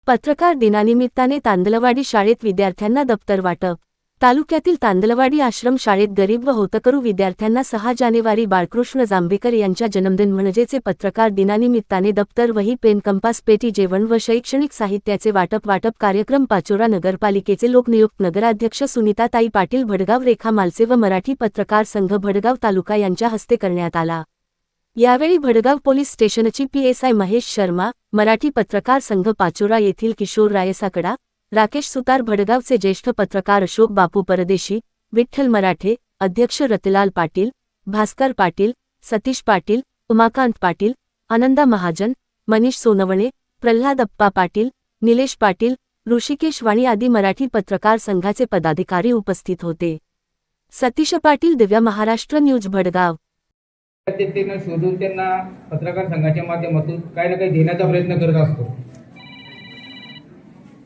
पत्रकार दिनानिमित्ताने तांदलवाडी शाळेत विद्यार्थ्यांना दप्तर वाटप। तालुक्यातील तांदलवाडी आश्रम शाळेत गरीब व होतकरू विद्यार्थ्यांना 6 जानेवारी बाळकृष्ण जांभेकर यांच्या जन्मदिन म्हणजेच पत्रकार दिनानिमित्ताने दप्तर, वही, पेन, कंपास, पेटी, जेवण व शैक्षणिक साहित्याचे वाटप कार्यक्रम पाचोरा नगरपालिकेचे लोकनियुक्त नगराध्यक्ष सुनीताताई पाटील भडगाव, रेखा मालसे व मराठी पत्रकार संघ भडगाव तालुका यांच्या हस्ते करण्यात आला। यावेळी भडगाव पोलीस स्टेशनची PSI महेश शर्मा, मराठी पत्रकार संघ पाचोरा येथील किशोर रायसाकडा, राकेश सुतार, भडगावचे ज्येष्ठ पत्रकार अशोक बापू परदेशी, विठ्ठल मराठे, अध्यक्ष रतिलाल पाटील, भास्कर पाटील, सतीश पाटील, उमाकांत पाटील, आनंदा महाजन, मनीष सोनवणे, प्रल्हाद अप्पा पाटील, निलेश पाटील, ऋषिकेश वाणी आदी मराठी पत्रकार संघाचे पदाधिकारी उपस्थित होते। सतीश पाटील, दिव्य महाराष्ट्र न्यूज, भडगाव। त्यांना शोधून त्यांना पत्रकार संघाच्या माध्यमातून काही ना काही देण्याचा प्रयत्न करत असतो।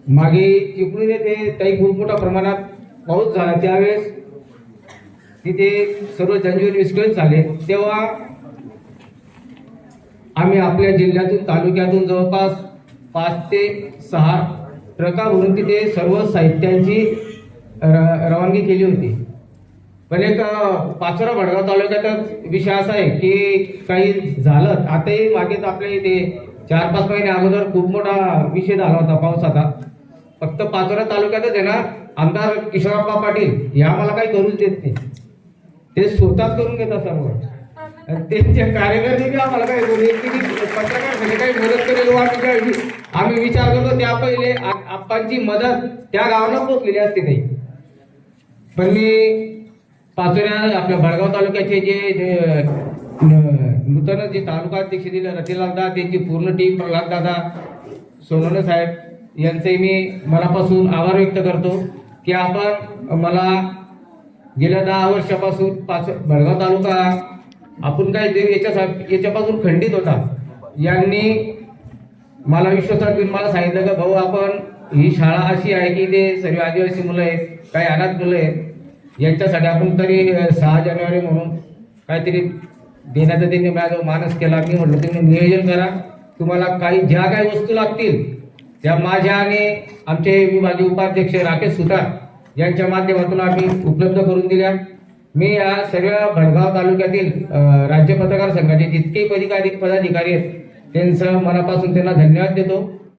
मागे चिपळूण येथे काही खूप मोठ्या प्रमाणात पाऊस झाला, त्यावेळेस तिथे सर्व जनजीवन विस्कळीत झाले, तेव्हा आम्ही आपल्या जिल्ह्यातून तालुक्यातून जवळपास 5 ते 6 ट्रकावरून तिथे सर्व साहित्यांची रवानगी केली होती। पण एक पाचोरा भडगाव तालुक्यातच विषय असा आहे की काही झालं, आताही मागेच आपल्या इथे 4-5 महिने अगोदर खूप मोठा विषय झाला होता पावसाचा। फक्त पाचोरा तालुक्यातच आहे ना, आमदार किशोरप्पा पाटील हे आम्हाला काही करूच देत नाही, ते स्वतःच करून घेतात सर्व। त्यांचे कार्यकर्ते बी आम्हाला काही करू देत नाही, पत्रकार काही मदत करेल आम्ही विचार करतो, त्या पहिले आप्पांची मदत त्या गावाला पोहोचलेली असते नाही। पण मी पाचोऱ्या आपल्या भडगाव तालुक्याचे जे नूतन जे तालुका अध्यक्ष दिले रतिलाल दादा, त्यांची पूर्ण टीम, प्रल्हाद दादा, सोनवणे साहेब यांचे मी मनापासून आभार व्यक्त करतो की आपण मला गेल्या 10 वर्षापासून भडगाव तालुका आपण काय याच्यापासून खंडित होता, यांनी मला विश्वासात घेऊन मला सांगितलं की भाऊ, आपण ही शाळा अशी आहे की ते सर्व आदिवासी मुलं आहेत, काही अनाथ मुलं आहेत, यांच्यासाठी आपण तरी 6 जानेवारी म्हणून काहीतरी देण्याचा त्यांनी माझा मानस केला। मी म्हटलं तुम्ही नियोजन करा, तुम्हाला ज्या काही वस्तू लागतील त्या माझ्या आणि आमचे विभागीय उपाध्यक्ष राकेश सुतार यांच्या माध्यमातून आम्ही उपलब्ध करून दिल्या। मी या सर्व भडगाव तालुक्यातील राज्य पत्रकार संघाचे जितके पदाधिकारी आहेत त्यांचं मनापासून त्यांना धन्यवाद देतो।